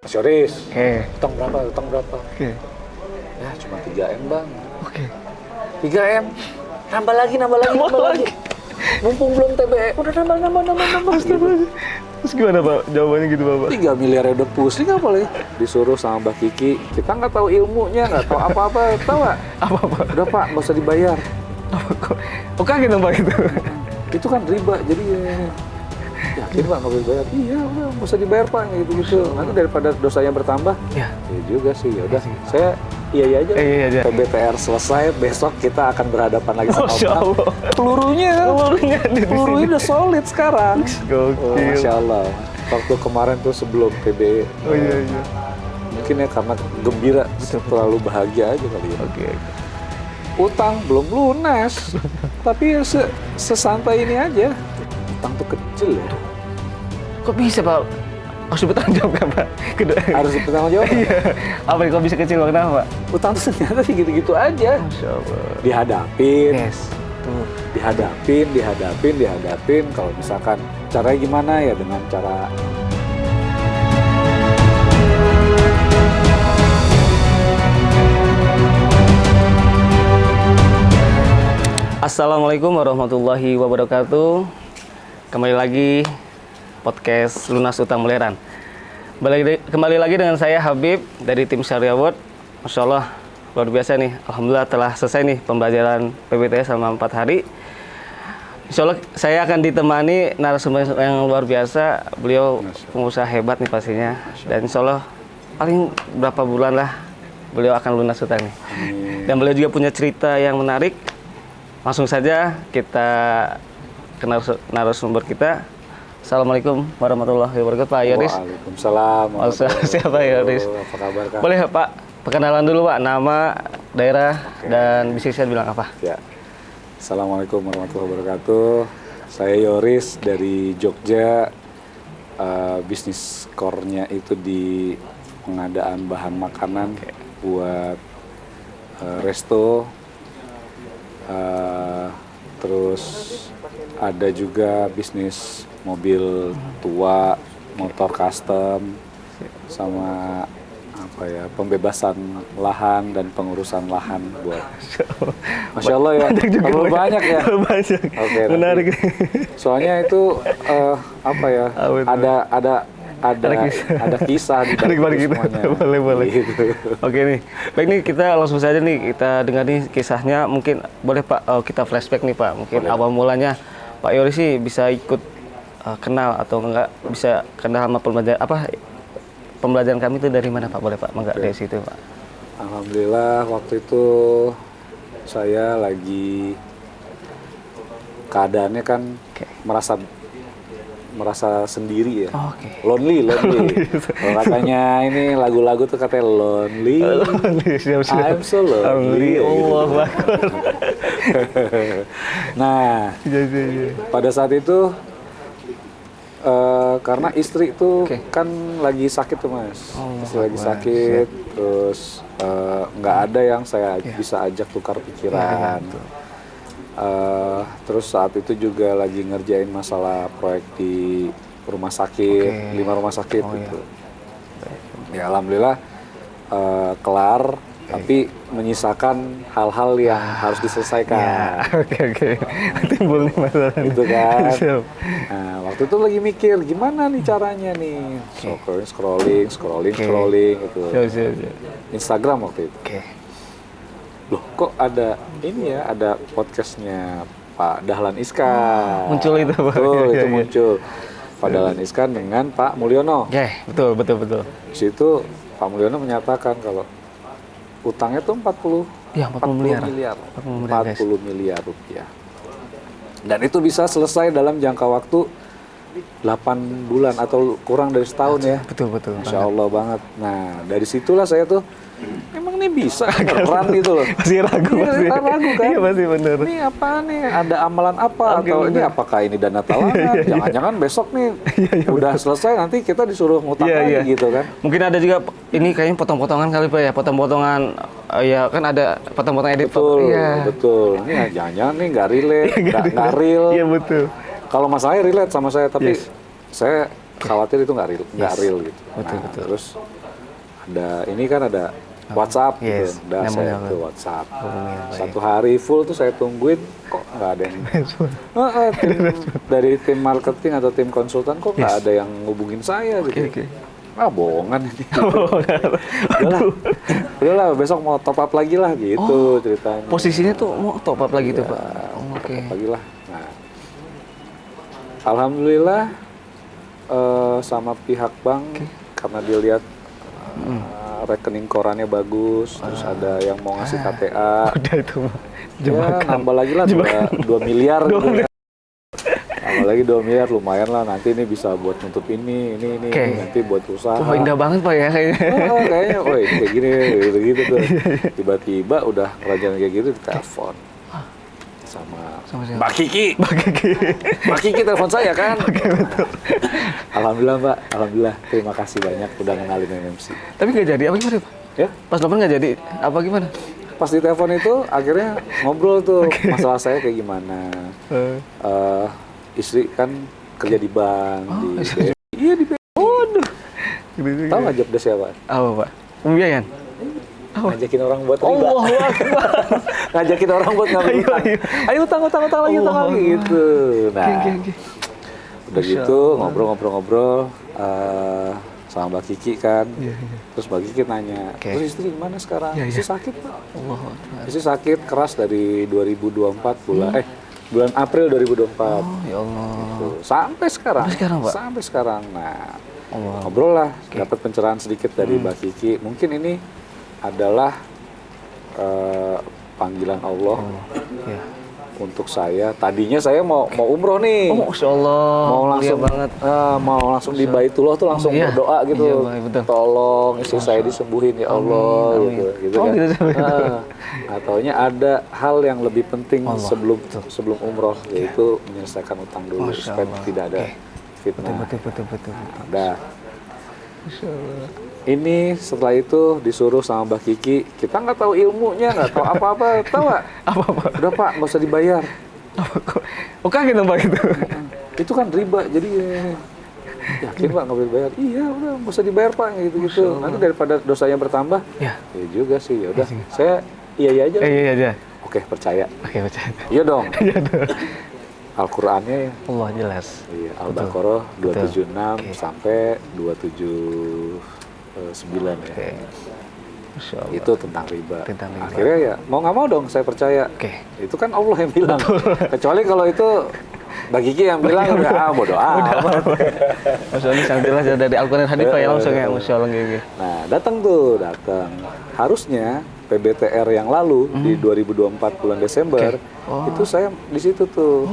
Mas Yoris, Oke. utang berapa? Oke. Ya cuma 3M bang. Oke. 3M, nambah lagi. Mumpung belum TBE, udah nambah. Astagfirullah. Terus gimana Pak? Jawabannya gitu Bapak? 3 miliar udah pusing apa lagi? Disuruh sama Mbak Kiki, kita nggak tahu ilmunya, nggak tahu apa-apa, tahu nggak? Apa? Udah Pak, nggak usah dibayar. Apa kok? Oh kaget dong Pak itu? Itu kan riba, jadi yakin Pak nggak boleh bayar? Iya, udah nggak usah dibayar Pak, gitu. Nanti daripada dosanya bertambah, Ya. ya juga sih, ya udah. Saya iya aja. Iya aja. PBPR selesai, besok kita akan berhadapan lagi sama Masya orang. Allah. Pelurunya ada di Pelurunya sini. udah solid sekarang. Gokil. Masya Allah. Waktu kemarin tuh sebelum PBE, Oh iya. mungkin ya karena gembira, terlalu bahagia aja kali ya. Oke. Utang belum lunas, tapi sesantai ini aja. Utang tuh kecil ya. Kok bisa Pak? Harus bertanggung jawab kan Pak? Harus bertanggung jawab. Iya. Apa kok bisa kecil Pak? Kenapa Pak? Utang tuh ternyata sih gitu-gitu aja. Masya Allah. Dihadapin, Yes. Tuh. dihadapin. Kalau misalkan caranya gimana ya, dengan cara Assalamualaikum warahmatullahi wabarakatuh. Kembali lagi podcast Lunas Utang Miliaran. Kembali lagi dengan saya Habib dari tim Syariah World. Masya Allah, luar biasa nih. Alhamdulillah telah selesai nih pembelajaran PBTS selama 4 hari. Insya Allah saya akan ditemani narasumber yang luar biasa. Beliau pengusaha hebat nih pastinya. Dan insya Allah paling berapa bulan lah beliau akan lunas utang nih. Dan beliau juga punya cerita yang menarik. Langsung saja kita ke narasumber kita. Assalamualaikum warahmatullahi wabarakatuh, Pak Yoris. Waalaikumsalam. Siapa Yoris? Apa kabar Kak? Boleh Pak, perkenalan dulu Pak, nama, daerah, dan bisa saya bilang apa? Ya. Assalamualaikum warahmatullahi wabarakatuh. Saya Yoris dari Jogja. Bisnis core-nya itu di pengadaan bahan makanan buat resto. Terus ada juga bisnis mobil tua, motor custom, sama pembebasan lahan dan pengurusan lahan buat. Masya Allah ya, terlalu banyak ya. Banyak. Oke, Menarik. Soalnya itu ada kisah di balik itu semuanya. Boleh. Gitu. Oke nih, baik nih kita langsung saja nih kita dengar nih kisahnya. Mungkin boleh Pak kita flashback nih Pak. Mungkin Boleh. awal mulanya Pak Yoris sih bisa ikut kenal atau enggak bisa kenal sama pembelajaran kami itu dari mana Pak? Boleh Pak? Enggak dari situ Pak. Alhamdulillah waktu itu saya lagi keadaannya kan merasa sendiri ya. Oh, oke. Lonely. Kalau katanya ini lagu-lagu tuh katanya lonely. Siap. I'm so lonely. Allah Gitu. Nah, Iya. pada saat itu karena istri tuh kan lagi sakit tuh Mas. Istri lagi sakit, terus nggak ada yang saya bisa ajak tukar pikiran. Terus saat itu juga lagi ngerjain masalah proyek di rumah sakit, 5 rumah sakit gitu. Ya alhamdulillah kelar, tapi menyisakan hal-hal yang harus diselesaikan. Oke. Timbul nih masalah Gitu kan. Siap. Nah, waktu itu lagi mikir gimana nih caranya nih. Scrolling gitu. Siap. Instagram waktu itu. Oke. Loh, kok ada ini ya, ada podcastnya Pak Dahlan Iskan. Muncul itu Pak. Betul, Iya, itu iya. muncul. Pak Dahlan Iskan dengan Pak Mulyono. Oke, betul. Di situ Pak Mulyono menyatakan kalau utangnya tuh 40 Ya, 40 miliar. 40 miliar rupiah. Dan itu bisa selesai dalam jangka waktu 8 bulan atau kurang dari setahun ya. Betul. Masya Allah banget. Nah, dari situlah saya tuh emang nih bisa beneran gitu loh. Masih ragu Ragu kan? Iya, masih benar. Ini apa nih? Ada amalan apa? Oke, Atau ini bener. apakah ini dana talangan? Jangan-jangan besok nih udah selesai nanti kita disuruh ngutang Iya. lagi gitu kan? Mungkin ada juga ini kayaknya potong-potongan kali Pak ya, potong-potongan ya kan ada potong-potong edit. Betul. Ini jangan-jangan nih nggak relate, nggak real. Iya, betul. Kalau masalahnya relate sama saya, tapi Yes. saya khawatir itu nggak real gitu. Betul. Terus ada ini kan ada WhatsApp gitu. Yes, Udah saya namanya ke WhatsApp. hubungin, baik. Satu hari full tuh saya tungguin kok nggak ada yang dari tim marketing atau tim konsultan kok nggak ada yang ngubungin saya gitu. Oke. Ah bohongan ini. Udahlah besok mau top up lagi lah gitu ceritanya. Posisinya tuh mau top up lagi tuh Pak. Oke. Top up lagi lah. Nah, alhamdulillah sama pihak bank karena dia lihat rekening korannya bagus, terus ada yang mau ngasih KTA. Udah itu Pak. Ya, nambah lagi lah 2 miliar. Nambah lagi 2 miliar lumayan lah, nanti ini bisa buat nutup ini nanti buat usaha. Wah, indah banget Pak ya kayaknya. Kayaknya, oh ini kayak gini, gitu tuh. Tiba-tiba udah kerajaan kayak gitu ditelepon sama siapa? Mbak Kiki. Mbak Kiki telepon saya kan. Alhamdulillah Mbak, alhamdulillah. Terima kasih banyak udah kenalin MMC. Tapi nggak jadi, apa gimana Pak? Ya? Pas telepon nggak jadi, apa gimana? Pas di telepon itu akhirnya ngobrol tuh masalah saya kayak gimana. Istri kan kerja di bank di BNI. Iya di BNI. Waduh. Tahu nggak job desk siapa? Apa Pak? Pembiayaan? Ngajakin orang buat riba. Allah Akbar. Ngajakin orang buat ngambil utang. Ayo utang lagi gitu. Nah, udah gitu ngobrol-ngobrol sama Mbak Kiki kan. Terus Mbak Kiki nanya, terus istri gimana sekarang? Istri sakit Pak. Allah Akbar. Istri sakit keras dari 2024 bulan April 2024. Ya Allah. Gitu. Sampai sekarang Pak. Sampai sekarang. Nah, ngobrol lah, dapat pencerahan sedikit dari Mbak Kiki. Mungkin ini adalah panggilan Allah untuk saya. Tadinya saya mau umroh nih. Oh, Masya Allah. Mau langsung banget. Mau langsung di Baitullah tuh langsung berdoa gitu. Iya, betul. Tolong istri saya disembuhin ya Allah gitu kan. Nah, taunya ada hal yang lebih penting sebelum umroh, yaitu menyelesaikan utang dulu supaya tidak ada fitnah. Betul. Ada. Ini setelah itu disuruh sama Mbak Kiki, kita nggak tahu ilmunya, nggak tahu apa-apa, tahu nggak? Apa? Udah Pak, nggak usah dibayar. Oh kaget dong Pak itu? Itu kan riba, jadi yakin Pak nggak boleh bayar? Iya udah, nggak usah dibayar Pak, gitu. Nanti daripada dosanya bertambah, ya juga sih, ya udah. Saya iya aja. Iya aja. Oke, percaya. Percaya. Iya dong. Al-Qur'annya ya. Allah jelas. Iya, Al-Baqarah 276 sampai 279 ya. Itu tentang riba. Akhirnya ya mau nggak mau dong saya percaya. Itu kan Allah yang bilang. Kecuali kalau itu Mbak Kiki yang bilang bodo amat. Masya Allah sangat jelas dari Al-Quran hadis Pak ya langsung ya Masya Allah gitu. Nah datang. Harusnya PBTR yang lalu di 2024 bulan Desember itu saya di situ tuh.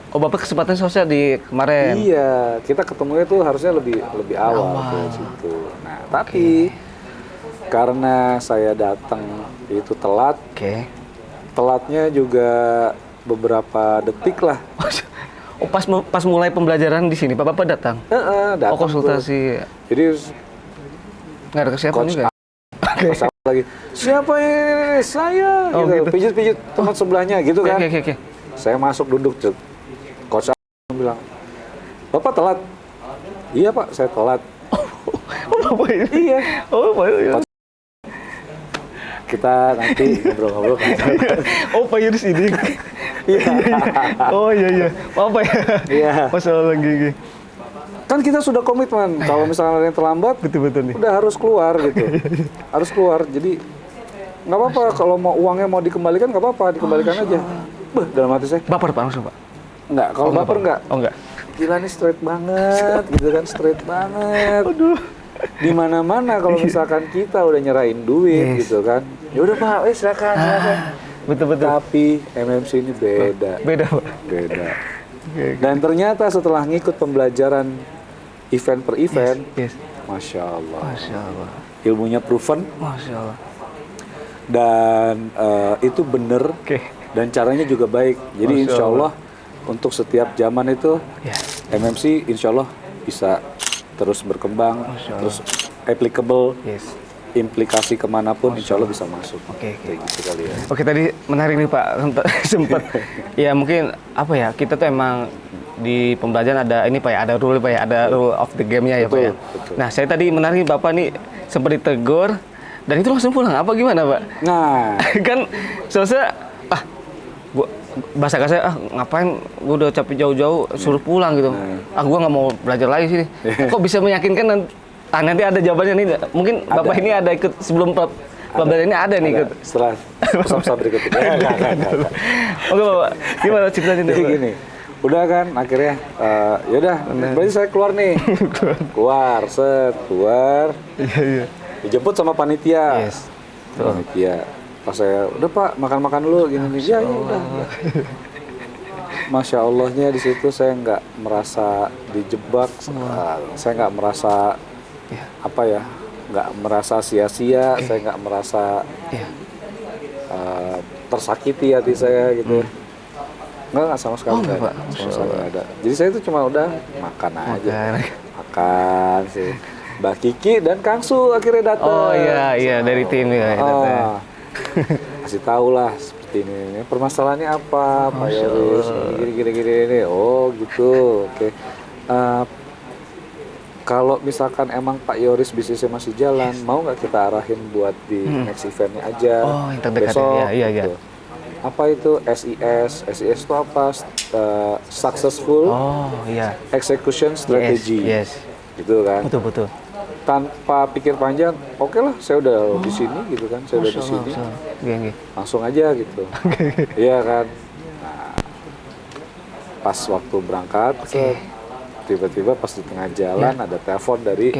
Oh Bapak kesempatan sosial di kemarin? Iya, kita ketemunya tuh harusnya lebih awal ke situ. Nah tapi karena saya datang itu telat, telatnya juga beberapa detik lah. Oh pas mulai pembelajaran di sini Bapak datang? Datang. Konsultasi. Jadi nggak ada kesiapan juga. Lagi siapa ini? Saya gitu. Pijit teman sebelahnya gitu kan. Saya masuk duduk, coach bilang, Bapak telat. Iya Pak, saya telat. Bapak ini? Iya. Pak. Kita nanti ngobrol-ngobrol kan. Pak Yunus ini. Iya. Apa ya? Iya. Masalah gigi. Kan kita sudah komitmen, kalau misalnya ada yang terlambat, betul nih. Udah harus keluar gitu. Harus keluar, jadi nggak apa-apa kalau uangnya mau dikembalikan nggak apa-apa, dikembalikan aja. Dalam hati saya. Baper Pak langsung Pak? Nggak, kalau baper nggak. Oh nggak. Gila nih straight banget, gitu kan, straight banget. Aduh. Di mana-mana kalau misalkan kita udah nyerahin duit gitu kan, ya udah Pak, silakan. Betul. Tapi MMC ini beda. Beda Pak. Beda. Dan ternyata setelah ngikut pembelajaran event per event, Masya Allah. Ilmunya proven. Masya Allah. Dan itu bener. Dan caranya juga baik. Jadi insya Allah untuk setiap zaman itu MMC insya Allah bisa terus berkembang, terus applicable, implikasi kemanapun insya Allah bisa masuk. Kayak gitu kali ya. Oke tadi menarik nih Pak, sempat ya mungkin apa ya, kita tuh emang di pembelajaran ada ini Pak ya, ada rule Pak ya, ada rule of the game-nya ya Pak ya. Betul. Nah, saya tadi menarik Bapak nih sempat ditegur dan itu langsung pulang. Apa gimana Pak? Nah, Kan selesai gua bahasa kasar ngapain gua udah capek jauh-jauh suruh pulang gitu. Gua nggak mau belajar lagi sini. Kok bisa meyakinkan nanti ada jawabannya nih. Mungkin Bapak ini ada ikut sebelum pembelajaran ini ada nih ikut. setelah pesan-pesan berikut ini. Enggak. Oke Bapak, gimana ceritanya Jadi Pak? gini, udah kan akhirnya yaudah, berarti saya keluar nih. keluar. Iya. Dijemput sama panitia. Yes. Panitia. Pas saya, udah Pak, makan-makan dulu gini nih. Ya udah. Masya Allahnya di situ saya nggak merasa dijebak, saya nggak merasa apa ya, nggak merasa sia-sia, saya nggak merasa tersakiti hati saya gitu. Nggak sama sekali nggak ada. Sama sekali nggak ada. Jadi saya itu cuma udah makan aja, makan sih. Mbak Kiki dan Kang Su akhirnya datang. Oh iya dari tim ya. Kasih tahu lah seperti ini. Permasalahannya apa, Pak Yoris? Gini ini. Oh gitu. Oke. Kalau misalkan emang Pak Yoris bisnisnya masih jalan, mau nggak kita arahin buat di next eventnya aja? Oh, yang terdekat besok, ya. Iya. gitu. Apa itu SIS? SIS itu apa? Successful Execution Strategy. Yes. Gitu kan? Betul. Tanpa pikir panjang, oke lah, saya udah di sini gitu kan, saya udah di sini, langsung aja gitu, iya kan. Nah, pas waktu berangkat, tiba-tiba pas di tengah jalan ada telepon dari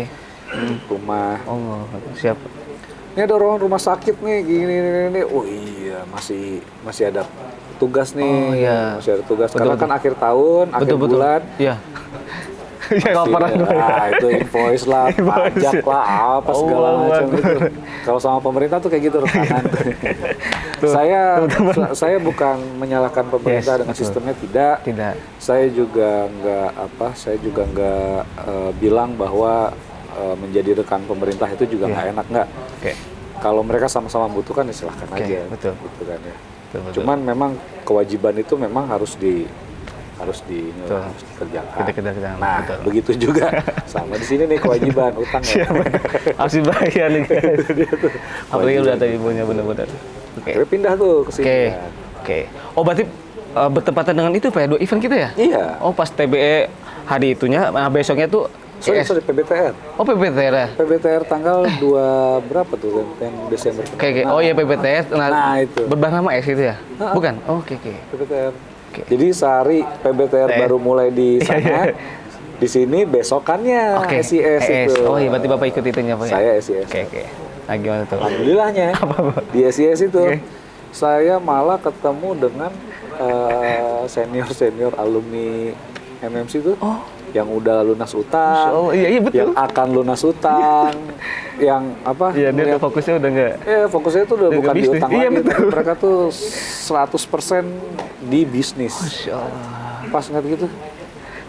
rumah. Oh, siap. Ini ada orang rumah sakit nih, gini. Oh iya, masih ada tugas nih, masih ada tugas. Karena kan akhir tahun, akhir bulan. Iya. Itu invoice lah, pajak lah, apa segala macam itu. Kalau sama pemerintah tuh kayak gitu rekanan. Saya bukan menyalahkan pemerintah dengan sistemnya, tidak. Saya juga nggak bilang bahwa menjadi rekan pemerintah itu juga nggak enak, nggak. Kalau mereka sama-sama membutuhkan ya silahkan aja. Betul. Gitu kan ya. Betul. Cuman memang kewajiban itu memang harus dikerjakan. Nah, begitu juga sama di sini nih kewajiban utang ya. Harus dibayar nih. Apalagi udah tadi ibunya benar-benar. Oke. Pindah tuh ke sini. Oke. Oh, berarti bertepatan dengan itu Pak ya, 2 event kita ya? Iya. Oh, pas TBE hari itunya, besoknya tuh Sorry, PBTR. Oh, PBTR ya? PBTR tanggal 2 berapa tuh yang Desember? Oke. Oh iya, PBTR. Nah, itu. Berbahan nama S itu ya? Bukan? Oh, oke. PBTR. Jadi sehari PBTR baru mulai di sana, di sini besokannya SIS itu. Oh iya, berarti Bapak ikut itunya Pak ya? Saya SIS. Oke. Nah, gimana tuh? Alhamdulillahnya di SIS itu saya malah ketemu dengan senior alumni MMC itu yang udah lunas utang, iya yang betul. akan lunas utang, yang apa? Iya, dia fokusnya udah nggak. Fokusnya tuh udah bukan di utang lagi, betul. tapi mereka tuh 100% di bisnis. Masya Allah. Pas ngeliat gitu,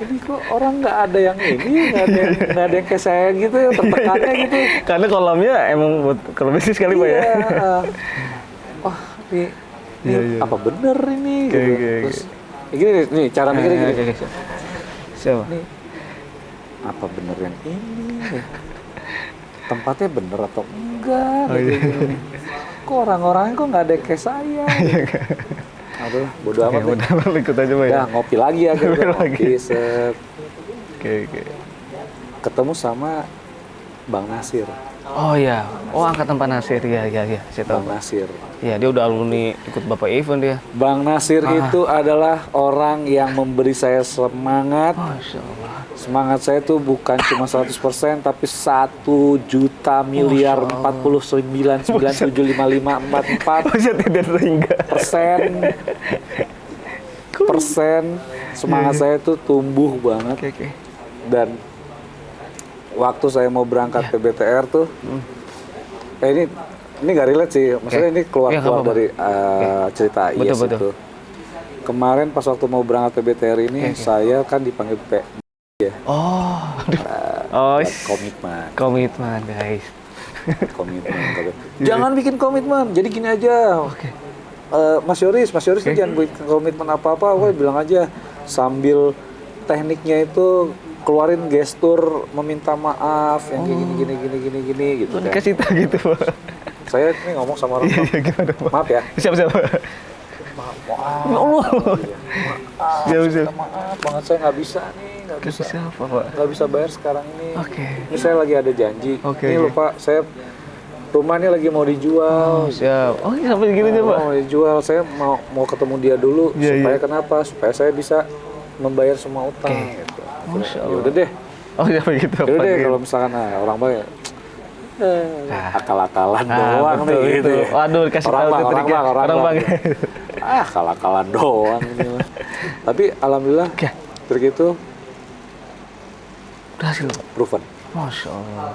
ini kok orang nggak ada yang ini, nggak ada yang kayak saya gitu, yang tertekannya gitu. Karena kolamnya emang buat kalau bisnis kali Pak ya. Wah, ini apa bener ini? Gitu. Terus gini nih cara mikirnya gini. Siapa? Nih, apa bener yang ini? Tempatnya bener atau enggak? Gitu. Kok orang-orangnya kok nggak ada yang kayak saya? Aduh, bodo amat. Udah ikut aja Pak ya. Udah ngopi lagi akhirnya. Ngopi set. Oke. Ketemu sama Bang Nasir. Oh iya. Oh, angkatan Pak Nasir. Iya. Saya tahu. Bang Nasir. Iya, dia udah alumni ikut Bapak event dia. Bang Nasir itu adalah orang yang memberi saya semangat. Masya Allah. Semangat saya tuh bukan cuma 100%, tapi 1.049.97554 persen semangat saya tuh tumbuh banget. Dan waktu saya mau berangkat PBTR tuh, ini nggak relate sih, maksudnya ini keluar dari cerita IS itu. Kemarin pas waktu mau berangkat PBTR ini, saya kan dipanggil ya. Komitmen guys. Komitmen. Jangan bikin komitmen. Jadi gini aja. Mas Yoris jangan bikin komitmen apa-apa. Gue bilang aja sambil tekniknya itu keluarin gestur meminta maaf yang kayak gini gitu kan. Dikasih tahu gitu, Pak. Saya ini ngomong sama orang tua. Iya, gimana, Pak? Maaf ya. Siap. Maaf. Ya Allah. Siap. Maaf banget saya nggak bisa nih, nggak bisa. Siapa, Pak? Nggak bisa bayar sekarang ini. Oke. Ini saya lagi ada janji. Ini Oke. lupa saya rumahnya lagi mau dijual. Siap. Oh, sampai segitunya, Pak. Mau dijual, saya mau ketemu dia dulu. Iya, Supaya kenapa? Supaya saya bisa membayar semua utang. Gitu. Masya Ya Allah. udah deh. Oh, sampai gitu. Ya udah Pak. deh kalau misalkan orang banyak akal-akalan doang betul, nih gitu ya. Waduh, dikasih Orang tahu bang, tuh orang triknya. bang, orang Orang bang. bang. Akal-akalan doang ini mah. Tapi alhamdulillah Oke. trik itu Berhasil, Pak. proven. Masya Allah.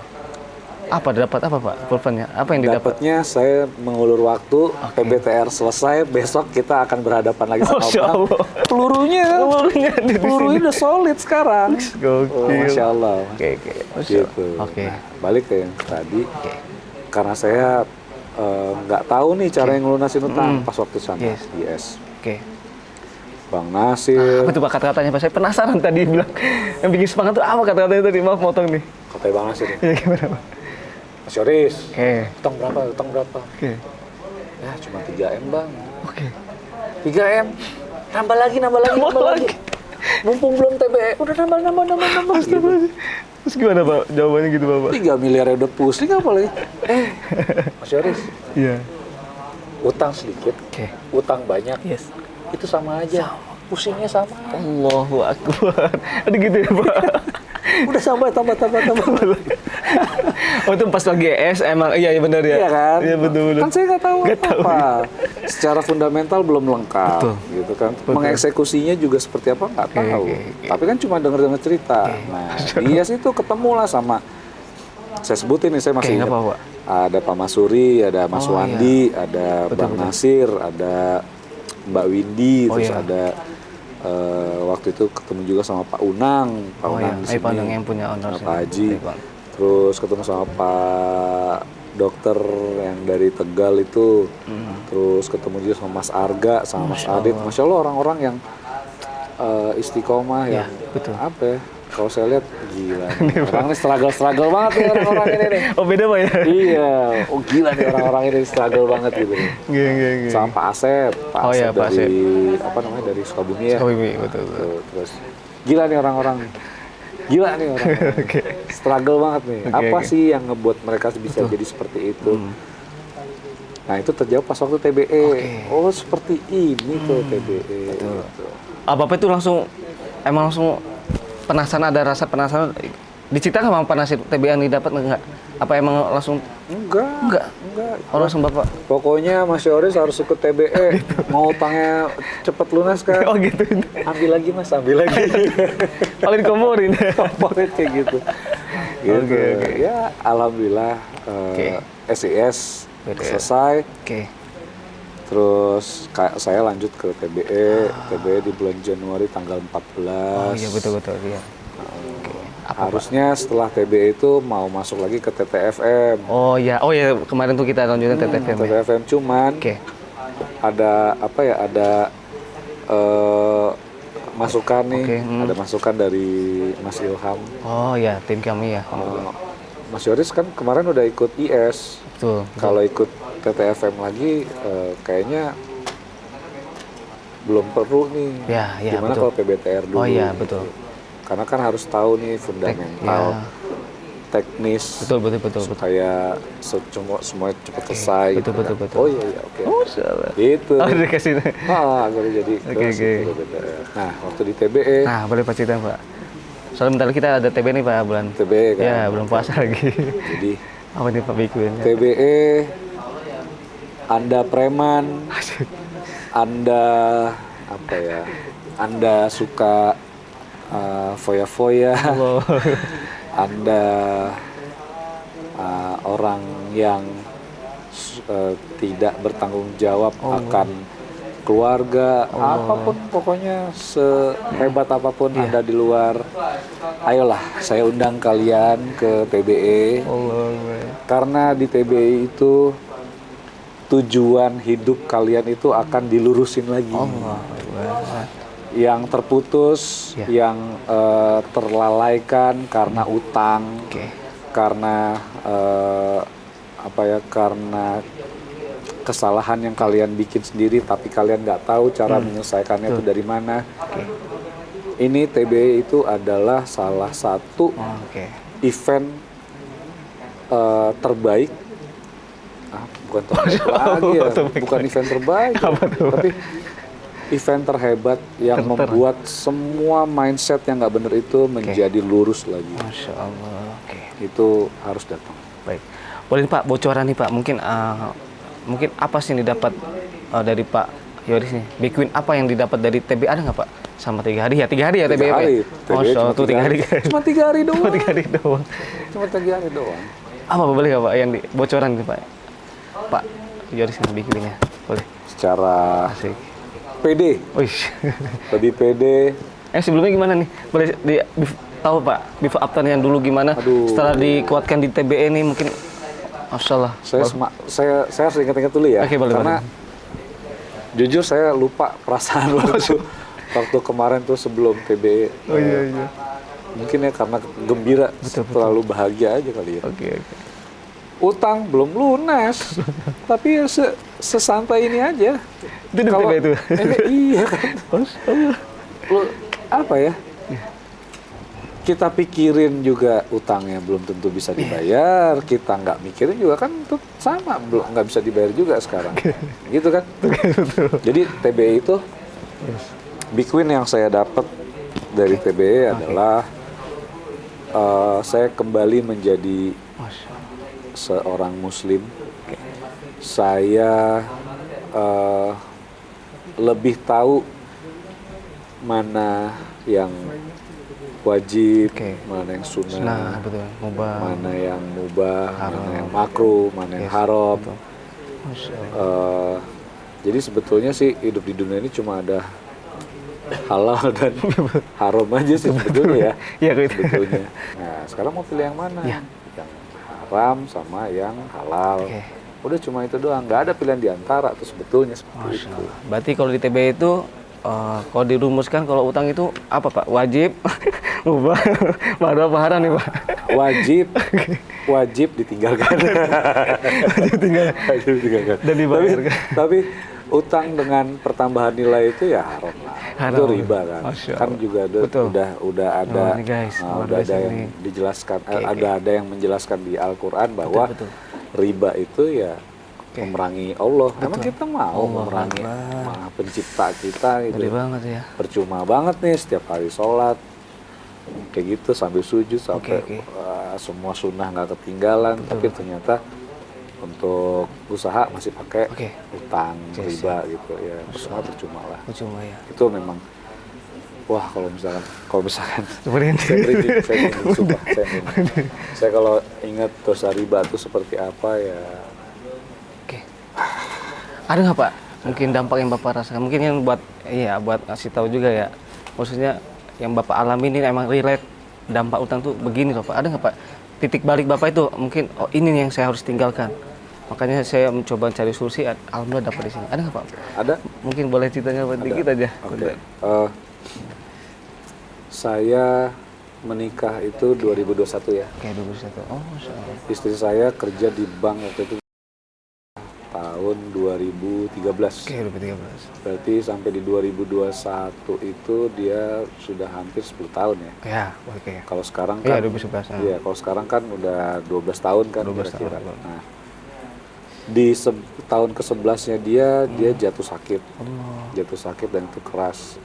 Apa dapat apa, Pak? Pulpennya? Apa yang didapat? Dapatnya saya mengulur waktu, PBTR selesai, besok kita akan berhadapan lagi sama Masya Bang. Allah. Pelurunya kan? Pelurunya ada di Pelurunya udah solid sekarang. Gokil. Oh, Masya Allah. Oke. Masya Gitu. Allah. Oke. Nah, balik ke yang tadi, karena saya nggak tahu nih cara yang ngelunasin utang pas waktu sana. Yes. Oke. Bang Nasir, Apa tuh, Pak, kata-katanya, Pak? Saya penasaran tadi bilang. Yang bikin semangat tuh apa kata-katanya tadi? Maaf motong nih. kata Bang Nasir, Ya, gimana, Pak? Mas Yoris, Oke. utang berapa? Oke. Ya cuma 3M Bang. Oke. 3M, nambah lagi. Mumpung belum TBE, udah nambah. Gitu. Terus gimana, Pak? Jawabannya gitu, Bapak? 3 miliar udah pusing apa lagi? Mas Yoris, Iya. utang sedikit, Oke. utang banyak, Yes. itu sama aja. Pusingnya sama. Allahu Akbar. Ada gitu ya, Pak? Udah sampai tambah. Oh, itu pas lagi ES emang iya benar ya. Iya kan? Iya betul. Kan saya nggak tahu Nggak tahu. apa. Secara fundamental belum lengkap, Betul. gitu kan. Mengeksekusinya juga seperti apa nggak tahu. oke. Tapi kan cuma dengar cerita. Nah, dia situ ketemulah sama. Saya sebutin nih, saya masih nggak ingat. apa-apa. Ada Pak Masuri, ada Mas Oh, Wandi, ada Bang Nasir, ada Mbak Windy, Oh, terus iya. ada waktu itu ketemu juga sama Pak Unang, Pak Oh Unang iya, di sini, Pak Unang yang punya honor. Pak Haji. Terus ketemu sama Pak dokter yang dari Tegal itu, terus ketemu juga sama Mas Arga, sama Mas Adit. Masya Allah orang-orang yang istiqomah yang betul. apa ya? Kalau saya lihat gila, nih. Orang ini struggle banget nih orang-orang ini nih. Oh beda, Pak ya? Iya, oh gila nih orang-orang ini struggle banget gitu. Iya. Sama Pak Asep, Oh iya, Pak dari apa namanya dari Sukabumi ya. Sukabumi, betul. Tuh, terus gila nih orang-orang. Oke. Struggle banget nih. Oke, Apa oke. sih yang ngebuat mereka bisa jadi seperti itu? Nah itu terjawab pas waktu TBE. Oh seperti ini tuh TBE. Gitu. Bapak itu langsung penasaran, ada rasa penasaran. Diceritakan sama Pak Nasir TBA yang didapat enggak? Apa emang langsung Enggak. oh, langsung Bapak? Pokoknya Mas Yoris harus ikut TBE. Mau utangnya cepet lunas kan? Oh gitu. Ambil lagi Mas, ambil lagi. Paling dikomorin. Favorit kayak gitu. Gitu. Oke. Ya alhamdulillah SIS selesai. Oke. Terus saya lanjut ke TBE. TBE di bulan Januari tanggal 14. Oh iya betul iya. Harusnya setelah TBE itu mau masuk lagi ke TTFM. Oh iya kemarin tuh kita lanjutin TTFM. Ya. TTFM cuman Oke. ada apa ya? Ada masukan nih. Ada masukan dari Mas Ilham. Oh iya, tim kami ya. Mas Yoris kan kemarin udah ikut IS. Betul. Kalau ikut TTFM lagi kayaknya belum perlu nih. Ya, Gimana betul. kalau PBTR dulu? Oh iya, betul. Karena kan harus tahu nih fundamental, teknis, Betul. supaya semua cepat selesai. Betul. Oh iya, oke. Oh, salah. Gitu. Oh, dikasih. Baru jadi Oke. PBTR. Nah, waktu di TBE, Nah, boleh Pak cerita, Pak. Soalnya bentar lagi kita ada TB nih, Pak, bulan. TBE kan. Ya, belum puasa lagi. Jadi Apa nih Pak Bikuinnya? TBE, Anda preman, Anda apa ya? Anda suka foya-foya, Anda orang yang tidak bertanggung jawab akan keluarga, apapun pokoknya sehebat apapun Anda di luar, ayolah saya undang kalian ke TBE. Karena di TBE itu tujuan hidup kalian itu akan dilurusin lagi. yang terputus, yang terlalaikan karena utang, karena karena kesalahan yang kalian bikin sendiri, tapi kalian nggak tahu cara menyelesaikannya itu dari mana. Ini TBE itu adalah salah satu event terbaik. Bukan terbaik lagi ya, bukan event terbaik, tapi event terhebat yang membuat semua mindset yang nggak bener itu menjadi lurus lagi. Masya Allah. Itu harus datang. Baik. Boleh Pak bocoran nih Pak, mungkin apa sih yang didapat dari Pak Yoris nih? Big win apa yang didapat dari TBE, ada nggak Pak? Sama 3 hari ya? 3 hari ya TBE? 3 hari. Masya Allah, tuh 3 hari. Cuma 3 hari doang. Cuma 3 hari doang. Cuma 3 hari doang. Apa boleh nggak Pak yang bocoran nih Pak? Pak Yoris nih big winnya, boleh? Secara Asik. PD. Lebih PD. Sebelumnya gimana nih? Boleh tahu Pak, before after yang dulu gimana? Setelah dikuatkan di TBE nih mungkin, Masya Allah. Saya harus ingat-ingat dulu ya. Karena jujur saya lupa perasaan waktu kemarin tuh sebelum TBE. Mungkin ya karena gembira, terlalu bahagia aja kali ya. Utang belum lunas, tapi ya sesantai ini aja. Itu di TBE itu? Iya kan. Apa ya? Kita pikirin juga utangnya belum tentu bisa dibayar, kita nggak mikirin juga kan itu sama, belum nggak bisa dibayar juga sekarang, gitu kan? Jadi TBE itu big win yang saya dapat dari TBE adalah saya kembali menjadi seorang Muslim. Saya lebih tahu mana yang wajib, mana yang sunnah, mana yang mubah, mana yang makruh, mana yang haram. Jadi sebetulnya sih hidup di dunia ini cuma ada halal dan haram aja sih sebetulnya ya. Sebetulnya. Nah sekarang mau pilih yang mana? Yang haram sama yang halal. Udah cuma itu doang, nggak ada pilihan di antara tuh sebetulnya seperti itu. Berarti kalau di TBE itu kalau dirumuskan kalau utang itu apa Pak? Wajib, mubah, makruh apa haram nih Pak? Wajib ditinggalkan. Wajib ditinggalkan. Dan dibayarkan. Tapi utang dengan pertambahan nilai itu ya haram lah. Itu riba kan. Kan juga udah ada yang dijelaskan, ada yang menjelaskan di Al-Qur'an bahwa riba itu ya memerangi Allah. Emang kita mau memerangi pencipta kita gitu. Banget ya. Percuma banget nih setiap hari sholat kayak gitu sambil sujud sampai semua sunnah nggak ketinggalan, tapi ternyata untuk usaha masih pakai utang riba gitu ya, semua percuma lah. Itu memang kalau misalkan saya kalau ingat dosa riba itu seperti apa ya. Ada nggak Pak? Mungkin dampak yang Bapak rasakan, mungkin yang buat ngasih tahu juga ya. Maksudnya yang Bapak alami ini emang relate dampak utang tuh begini loh Pak. Ada nggak Pak? Titik balik Bapak itu mungkin ini yang saya harus tinggalkan. Makanya saya mencoba cari solusi, alhamdulillah dapat di sini. Ada nggak Pak? Ada. Mungkin boleh ceritanya sedikit aja. Saya menikah itu 2021 ya. 2021. Oh, Masya Allah. Istri saya kerja di bank waktu itu tahun 2013. 2013. Berarti sampai di 2021 itu dia sudah hampir 10 tahun ya. Kalau sekarang kan 2011. Iya, kalau sekarang kan udah 12 tahun kan kira-kira. Nah, di tahun ke-11-nya dia jatuh sakit. Jatuh sakit dan itu keras.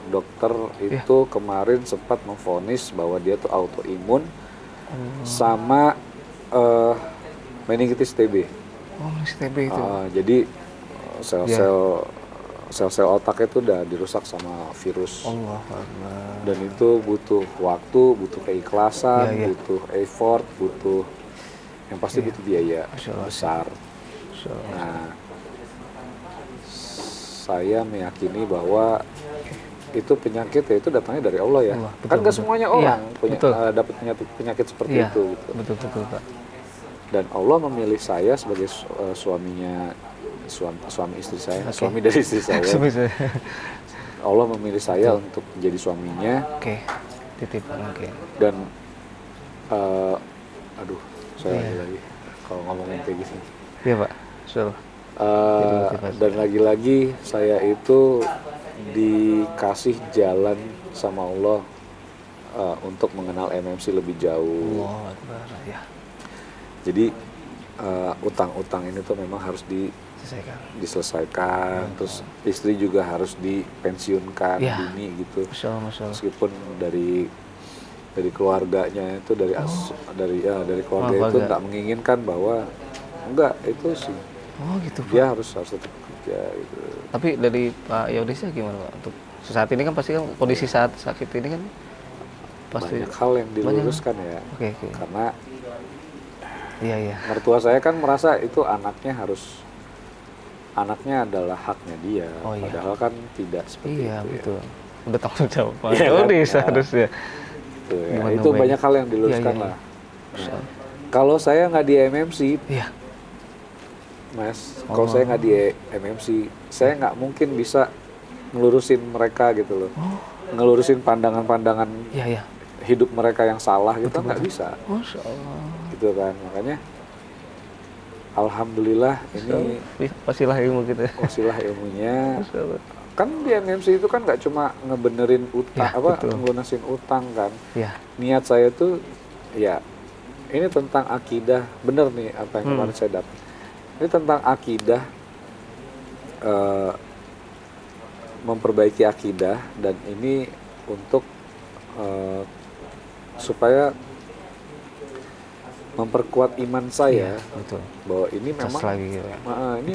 Dokter itu kemarin sempat memvonis bahwa dia tuh autoimun sama meningitis TB. TB itu. Jadi sel-sel otak itu udah dirusak sama virus. Dan itu butuh waktu, butuh keikhlasan, butuh effort, yang pasti butuh biaya besar. Nah, saya meyakini bahwa itu penyakit ya itu datangnya dari Allah ya. Kan nggak semuanya orang dapat penyakit seperti itu. Gitu. Betul Pak. Dan Allah memilih saya sebagai suami istri saya, suami dari istri saya. Allah memilih saya untuk menjadi suaminya. Oke. Titip. Oke. Dan aduh, saya lagi kalau ngomongin kayak gini. Iya Pak. Insyaallah. Dan lagi-lagi saya itu dikasih jalan sama Allah untuk mengenal MMC lebih jauh. Allahu Akbar. Ya. Jadi utang-utang ini tuh memang harus diselesaikan. Terus istri juga harus dipensiunkan dini gitu. Masya Allah. Meskipun dari keluarganya itu dari keluarga itu nggak menginginkan bahwa enggak itu sih. Oh gitu Pak. Dia harus tetap kerja gitu. Tapi dari Pak Yodisnya gimana Pak? Untuk saat ini kan pasti kan kondisi saat sakit ini kan pasti banyak hal yang diluruskan ya. Oke. Karena Iya. mertua saya kan merasa itu anaknya adalah haknya dia. Padahal kan tidak seperti itu. Iya betul. Udah tanggung jawab Pak Iya, Yodis harusnya. Itu banyak hal yang diluruskan lah. Nah, kalau saya nggak di MMC, Mas, kalau saya nggak di MMC, saya nggak mungkin bisa ngelurusin mereka gitu loh. Ngelurusin pandangan-pandangan hidup mereka yang salah gitu nggak bisa. Masya Allah. Gitu kan, makanya alhamdulillah ini wasilah ilmu kita. Wasilah ilmunya. Kan di MMC itu kan nggak cuma ngebenerin utang, ngelunasin utang kan. Niat saya tuh ya ini tentang akidah, bener nih apa yang kemarin saya dapat. Ini tentang akidah, memperbaiki akidah, dan ini untuk supaya memperkuat iman saya, bahwa ini memang ini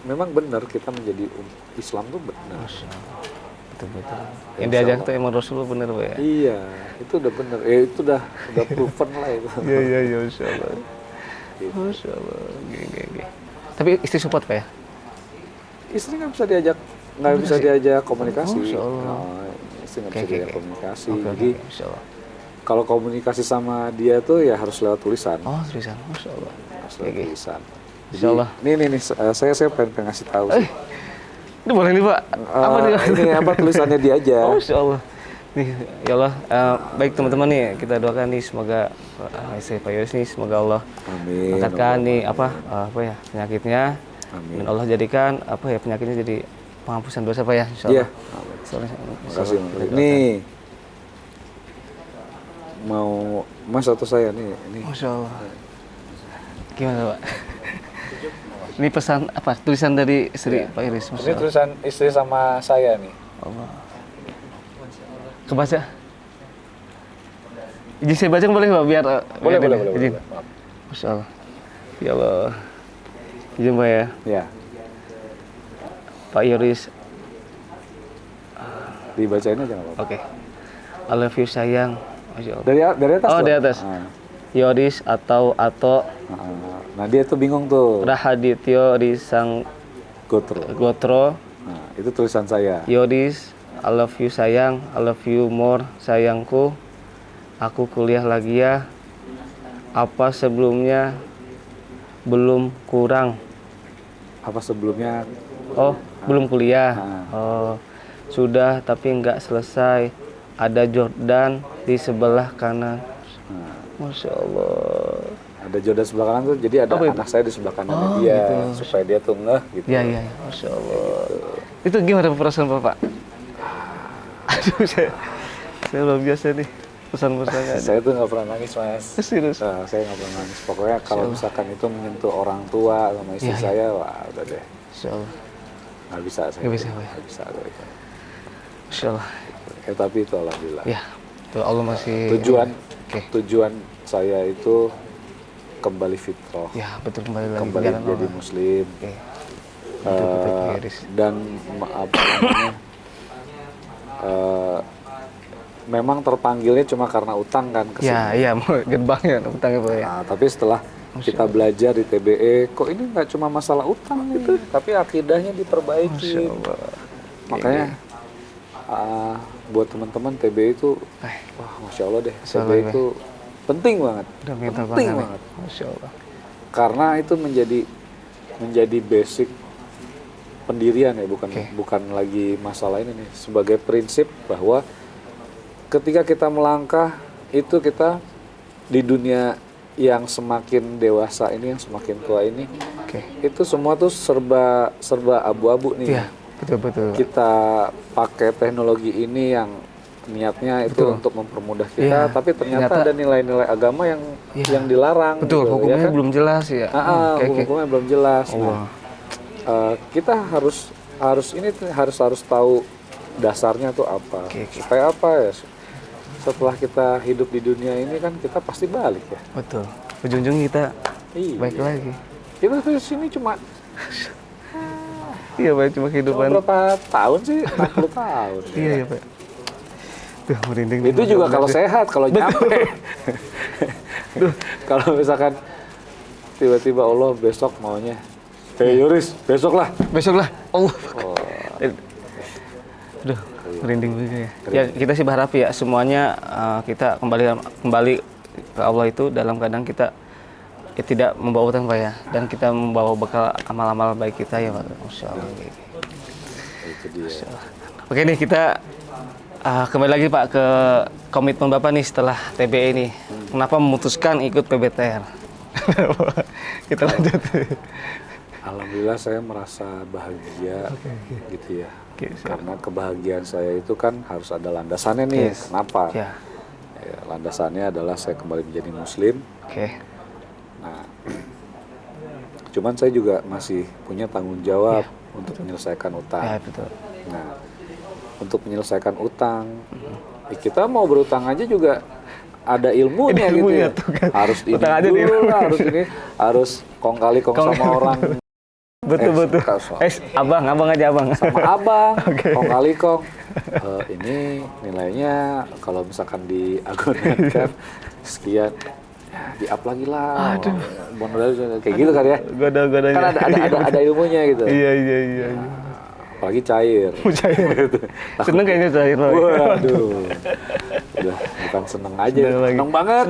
memang benar kita menjadi Islam tuh benar. Betul. Yang diajak tuh emang Rasulullah benar Pak ya? Iya, itu udah benar. Itu udah proven lah itu. Iya, Masya Allah. Masya Allah. Oke. Tapi istri support Pak ya? Istri nggak bisa diajak komunikasi. Masya Allah. Istri nggak bisa diajak komunikasi. Jadi kalau komunikasi sama dia tuh ya harus lewat tulisan. Oh, tulisan. Masya Allah. Harus lewat tulisan. Insya Allah. Nih, saya pengen ngasih tahu sih. Ini boleh nih Pak? Apa nih? Ini apa tulisannya dia aja. Oh, Masya Allah. Nih, ya Allah. Baik teman-teman nih, kita doakan nih semoga istri Pak Yodis nih semoga Allah angkatkan nih penyakitnya. Amin. Dan Allah jadikan penyakitnya jadi penghapusan dosa Pak ya. Insya Allah. Terima kasih. Nih. Mau Mas atau saya nih? Ini. Masya Allah. Gimana Pak? Ini pesan tulisan dari istri Pak Yodis. Ini tulisan istri sama saya nih. Allah. Kebaca. Izin saya baca boleh Pak biar boleh. Izin. Masya Allah. Ya Allah. Izin Pak ya. Ya. Pak Yodis. Dibacain aja nggak apa-apa. Oke. I love you sayang. Masya Allah. Dari atas. Oh, di atas. Yodis atau Ato. Nah, dia tuh bingung tuh. Rahadityo Risang Gotro. Nah, itu tulisan saya. Yodis, I love you sayang, I love you more sayangku. Aku kuliah lagi ya. Apa sebelumnya belum kurang? Apa sebelumnya? Oh, belum kuliah. Oh, sudah tapi nggak selesai. Ada Jordan di sebelah kanan. Masya Allah. Ada Jordan sebelah kanan tuh, jadi ada anak saya di sebelah kanan dia, gitu. Supaya dia tuh ngeh gitu. Iya, Masya Allah. Gitu. Itu gimana perasaan Bapak? Aduh, saya luar biasa nih pesan-pesannya. Saya tuh nggak pernah nangis Mas. Serius? Saya nggak pernah nangis. Pokoknya kalau misalkan itu menyentuh orang tua sama istri saya, wah udah deh. Masya Allah. Nggak bisa saya. Nggak bisa. Masya Allah. Tapi itu alhamdulillah. Ya, tuh Allah masih. Tujuan saya itu kembali fitrah. Ya, betul kembali jadi muslim. Dan memang terpanggilnya cuma karena utang kan kesini. Iya, gerbangnya utangnya Pak ya. Nah, tapi setelah kita belajar di TBE, kok ini nggak cuma masalah utang nih, tapi akidahnya diperbaiki. Makanya buat teman-teman TBE itu, wah Masya Allah deh, TBE itu penting banget. Penting banget. Masya Allah. Karena itu menjadi basic pendirian ya, bukan lagi masalah ini nih, sebagai prinsip bahwa ketika kita melangkah itu kita di dunia yang semakin dewasa ini, yang semakin tua ini, itu semua tuh serba abu-abu nih. Iya, betul. Kita pakai teknologi ini yang niatnya itu untuk mempermudah kita, tapi ternyata ada nilai-nilai agama yang dilarang. Betul, gitu, hukumnya ya kan? belum jelas ya. Hukumnya belum jelas. Nah, kita harus tahu dasarnya tuh apa. Supaya apa ya? Setelah kita hidup di dunia ini kan kita pasti balik ya. Betul. Ujung-ujungnya kita baik lagi. Kita di sini cuma cuma kehidupan. Berapa tahun sih? 60 tahun. Iya, Pak. Tuh, merinding. Itu juga kalau sehat, kalau nyampe. Kalau misalkan tiba-tiba Allah besok maunya, Yoris, besok lah. Allah. Aduh, merinding juga ya. Ya, kita sih berharap ya semuanya kita kembali ke Allah itu dalam keadaan kita tidak membawa utang, Pak ya, dan kita membawa bekal amal-amal baik kita ya, Pak. Masya Allah. Itu dia. Oke nih, kita kembali lagi Pak ke komitmen Bapak nih setelah TBE ini. Kenapa memutuskan ikut PBTR? Kita lanjut. Alhamdulillah saya merasa bahagia gitu ya. Karena kebahagiaan saya itu kan harus ada landasannya nih. Kenapa? Ya, landasannya adalah saya kembali menjadi Muslim. Nah, cuman saya juga masih punya tanggung jawab untuk menyelesaikan utang. Nah, untuk menyelesaikan utang, kita mau berutang aja juga ada ilmunya gitu ya. Harus ini dulu lah, harus kong kali kong sama orang. Betul. Abang aja abang. Sama abang, kong kali kong. Ini nilainya kalau misalkan diagunkan sekian, di up lagi lah. Bonus kayak gitu kan ya. Kan ada ilmunya gitu. Iya. Apalagi cair. Seneng kayaknya cair. Waduh. Udah bukan seneng aja, seneng banget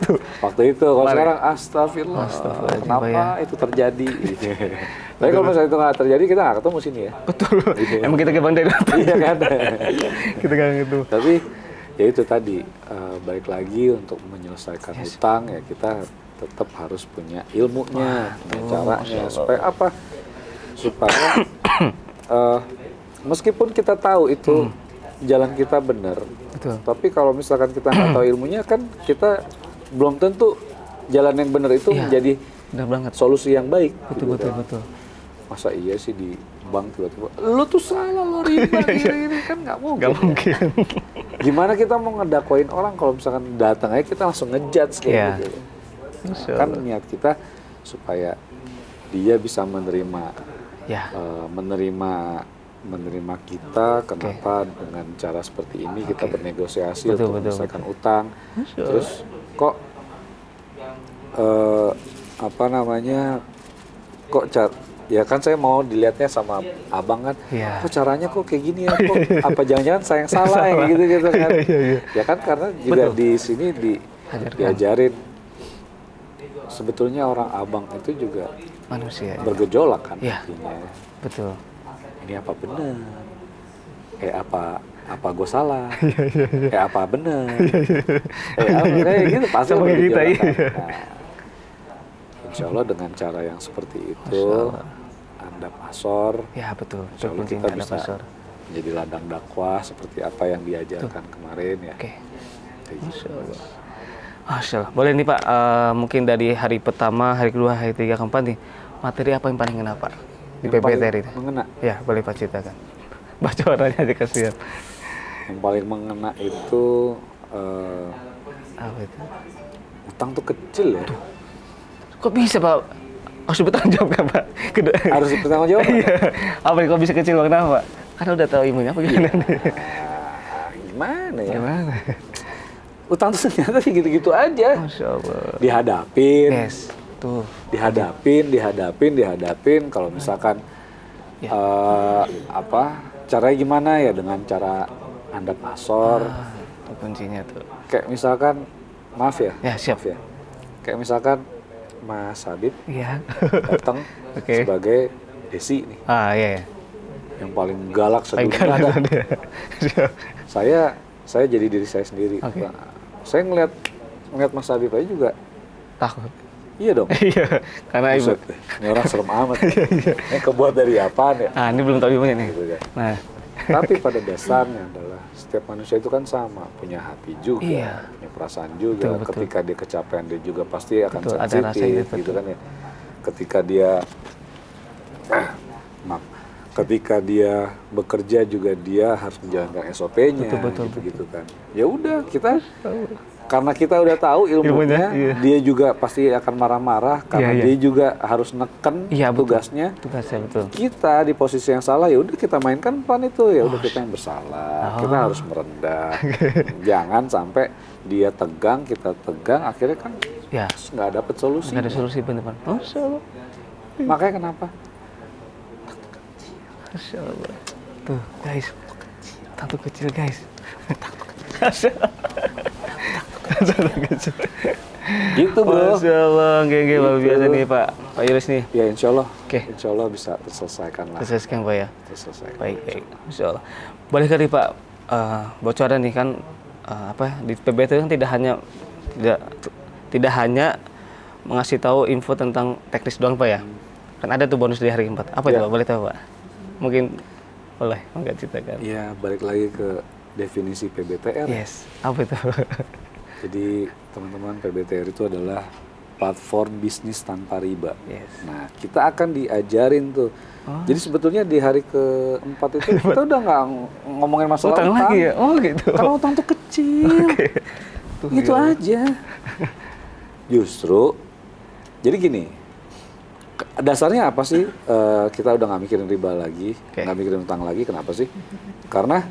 tuh. Waktu itu, kalau sekarang astagfirullah. Kenapa itu terjadi? Tapi kalau misalnya itu nggak terjadi, kita nggak ketemu sini ya. Betul. Emang kita kebandai. Iya kan. Kita kan gitu. Tapi ya itu tadi, balik lagi untuk menyelesaikan hutang ya kita tetap harus punya ilmunya, caranya. Supaya apa? Supaya meskipun kita tahu itu jalan kita benar, tapi kalau misalkan kita nggak tahu ilmunya kan kita belum tentu jalan yang benar itu menjadi solusi yang baik. Betul. Masa iya sih di bank tiba-tiba, lu tuh salah, lo riba ini kan nggak mungkin. Gimana kita mau ngedakwain orang kalau misalkan datang aja kita langsung ngejudge kayak gitu. Kan niat kita supaya dia bisa menerima kita, kenapa dengan cara seperti ini kita bernegosiasi untuk menyelesaikan utang. Terus kok ya kan saya mau dilihatnya sama abang kan, kok caranya kok kayak gini ya, kok apa jangan-jangan saya yang salah ya gitu kan. Ya kan karena juga di sini diajarin sebetulnya orang abang itu juga manusia bergejolak kan artinya. Betul. Ini apa benar? Apa gue salah? Apa benar? Kayak gitu pasti kita Insya Allah dengan cara yang seperti itu, Anda pasor. Ya betul. Insya Allah kita bisa menjadi ladang dakwah seperti apa yang diajarkan kemarin ya. Masya Allah. Masya Allah. Boleh nih Pak, mungkin dari hari pertama, hari kedua, hari ketiga, keempat nih, materi apa yang paling ngena Pak di PBTR ini? Mengena? Ya, boleh Pak ceritakan. Bocorannya aja kasihan. Yang paling mengena itu, apa itu? Utang tuh kecil ya. Kok bisa Pak? Harus bertanggung jawab kan Pak? Harus bertanggung jawab. Apa kok bisa kecil kenapa Pak? Karena udah tahu ilmunya apa gimana? Gimana ya? Utang tuh ternyata gitu-gitu aja. Masya Allah. Dihadapin. Tuh. Dihadapin. Kalau misalkan caranya gimana ya, dengan cara Anda pasor. Itu kuncinya tuh. Kayak misalkan, maaf ya. Siap. Maaf ya. Kayak misalkan Mas Habib Iya. datang sebagai Desi nih. Iya. yang paling galak sedunia. Galak dia. Saya jadi diri saya sendiri. Oke. Nah, saya ngeliat Mas Habib aja juga Takut. iya dong. Iya, karena ibu. Buset deh, ini orang serem amat. Ini kebuat dari apaan ya? Ah, ini belum tahu ibunya nih. Gitu kan. Nah, Tapi pada dasarnya adalah setiap manusia itu kan sama, punya hati juga, Iya. punya perasaan juga. Betul, betul. Ketika dia kecapean dia juga pasti akan Betul, ada sensitif, rasa gitu, gitu kan ya. Ketika dia, maaf, ketika dia bekerja juga dia harus menjalankan SOP-nya, Betul, gitu kan. Ya udah kita. Karena kita udah tahu ilmunya, iya. dia juga pasti akan marah-marah karena Iya, iya. dia juga harus neken Iya, betul. tugasnya. Tugasnya betul. Kita di posisi yang salah ya udah kita mainkan peran itu, ya udah kita yang bersalah, kita harus merendah. Jangan sampai dia tegang, kita tegang, akhirnya kan Ya, nggak dapet solusi. nggak ada solusi bener-bener. Masya Allah. Makanya kenapa? Masya Allah. Tuh, guys. Tatu kecil, guys. Masya Allah. Tatu kecil. Gitu bro. Masya Allah. Gege, luar biasa nih Pak Yuris nih. Ya insya Allah, Oke. insya Allah bisa terselesaikan lah. Selesaikan Pak ya. Terselesaikan. Baik, baik. Masya Allah. Boleh kali Pak, bocoran nih kan, di PBT kan tidak hanya mengasih tahu info tentang teknis doang Pak ya. Kan ada tuh bonus di hari keempat. Apa itu Ya. Pak? Boleh tahu Pak? Mungkin boleh, enggak ceritakan. Ya balik lagi ke definisi PBTR. Yes. Apa itu? Jadi teman-teman, PBTR itu adalah platform bisnis tanpa riba. Yes. Nah, kita akan diajarin tuh. Jadi sebetulnya di hari keempat itu kita udah nggak ngomongin masalah Utang utang. lagi ya? Oh gitu. Karena utang tuh kecil. Tuh, Gitu ya. aja. Justru, jadi gini, dasarnya apa sih kita udah nggak mikirin riba lagi, Oke. nggak mikirin utang lagi, kenapa sih? Karena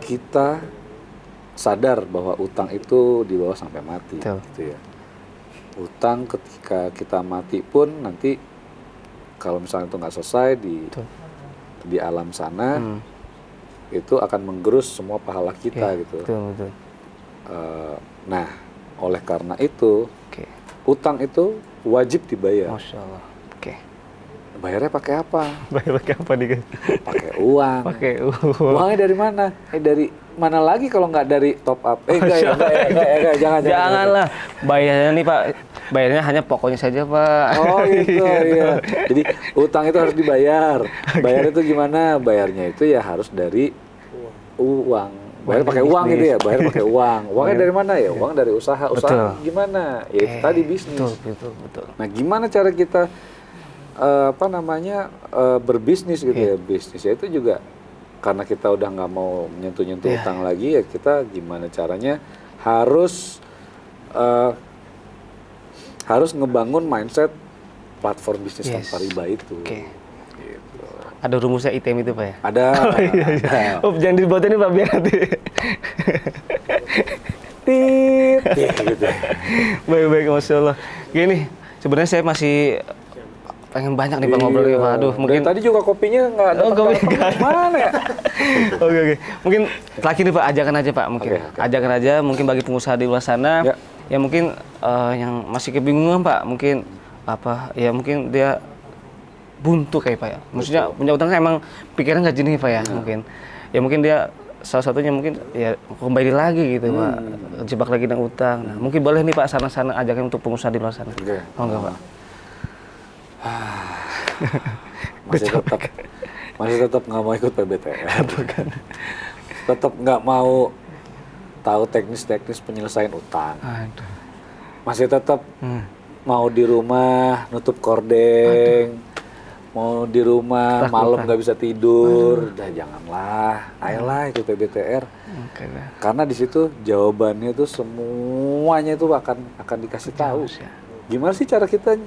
kita sadar bahwa utang itu dibawa sampai mati, Betul. gitu ya. Utang ketika kita mati pun nanti kalau misalnya itu nggak selesai Betul. di alam sana, itu akan menggerus semua pahala kita Iya, gitu. Betul, betul. Nah, oleh karena itu Oke. utang itu wajib dibayar. Masya Allah. Oke. Bayarnya pakai apa? Bayar pakai apa nih guys? Pakai uang. Pakai Uangnya dari mana? Dari mana lagi kalau nggak dari top up? Enggak, jangan. Janganlah. Bayarnya nih Pak, bayarnya hanya pokoknya saja Pak. Oh gitu, iya. Jadi utang itu harus dibayar. Bayar itu gimana? Bayarnya itu ya harus dari uang. Bayar pakai uang gitu ya, bayar pakai uang. Uangnya dari mana ya? Uang dari usaha. Usaha Betul. gimana? Ya itu tadi bisnis. Betul. Nah, gimana cara kita berbisnis gitu ya? Bisnisnya itu juga karena kita udah nggak mau menyentuh Iya. utang lagi, ya kita gimana caranya harus ngebangun mindset platform bisnis Yes. tanpa riba itu. Oke. Gitu. Ada rumusnya ITM itu Pak ya? Ada. ada. Oh, jangan dibuatin nih Pak biar nanti. Tit. Ya, gitu. Baik, Masya Allah. Gini, sebenarnya saya masih pengen banyak nih Pak ngobrol nih Pak. Aduh, mungkin Dari tadi juga kopinya nggak ada. kopi Mana ya? Oke. Mungkin terakhir nih Pak, ajakan aja Pak mungkin. Oke. Ajakan aja mungkin bagi pengusaha di luar sana Ya. yang mungkin yang masih kebingungan Pak, mungkin mungkin dia buntu kayak Pak ya. Maksudnya punya utang kan emang pikiran nggak jernih Pak ya mungkin. Ya mungkin dia salah satunya mungkin ya kembali lagi gitu Pak. Jebak lagi dengan utang. Nah, mungkin boleh nih Pak saran-saran ajakan untuk pengusaha di luar sana. Oke. Oh enggak Pak. masih tetap nggak mau ikut PBTR. Tetap nggak mau tahu teknis-teknis penyelesaian utang. Aduh. Masih tetap mau di rumah nutup kordeng, mau di rumah malam nggak bisa tidur. Udah janganlah, ayolah ikut PBTR. Oke lah. Karena di situ jawabannya itu semuanya itu akan dikasih tahu. Gimana sih cara kita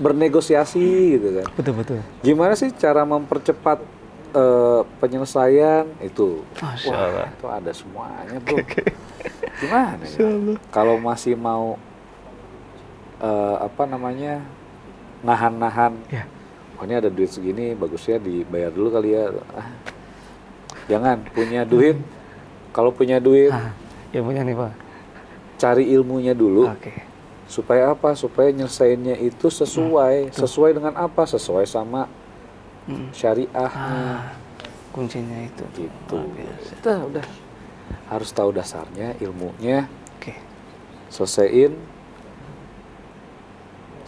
bernegosiasi gitu kan? Betul. Gimana sih cara mempercepat penyelesaian itu? Masya Wah, Allah. itu ada semuanya bro. Gimana ya? Kalau masih mau nahan-nahan, Ya. oh ini ada duit segini, bagusnya dibayar dulu kali ya. Jangan punya duit. Kalau punya duit, Ya punya nih Pak. cari ilmunya dulu. Oke. Supaya apa? Supaya nyelesainnya itu sesuai dengan apa? Sesuai sama syariahnya. Kuncinya itu. Gitu. Luar biasa. Udah. Harus tahu dasarnya, ilmunya. Oke. Selesaiin.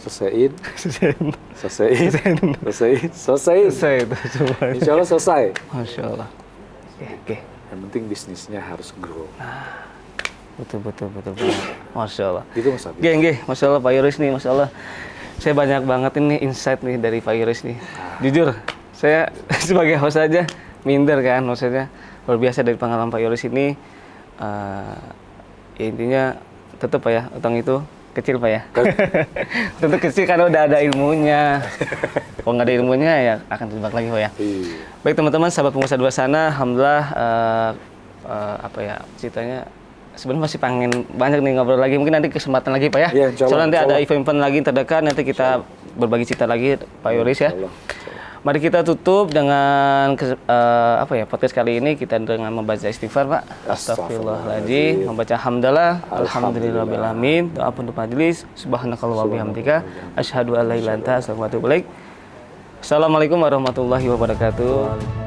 Selesai itu coba. Insya Allah selesai. Masya Allah. Oke. Yang penting bisnisnya harus grow. Betul. Masya Allah. Gitu Mas Habib. Geng, Masya Allah Pak Yoris nih, Masya Allah. Saya banyak banget ini insight nih dari Pak Yoris nih. Jujur, saya sebagai host aja minder kan, maksudnya luar biasa dari pengalaman Pak Yoris ini. Ya intinya tetap Pak ya, utang itu kecil Pak ya. Tentu kecil karena udah ada ilmunya. Kalau nggak ada ilmunya ya akan terjebak lagi Pak ya. Baik teman-teman, sahabat pengusaha di luar sana, alhamdulillah ceritanya sebenarnya masih pengen banyak nih ngobrol lagi. Mungkin nanti kesempatan lagi Pak ya. Iya, Soalnya nanti ada event-event lagi terdekat, nanti kita berbagi cerita lagi Pak Yoris ya. Mari kita tutup dengan podcast kali ini kita dengan membaca istighfar Pak. Astagfirullahaladzim, membaca hamdalah, alhamdulillahirrahmanirrahim, doa penutup majelis, subhanakallah wa bihamdika, asyhadu an la ilaha illa anta, astaghfiruka wa atubu ilaik. Assalamualaikum warahmatullahi wabarakatuh.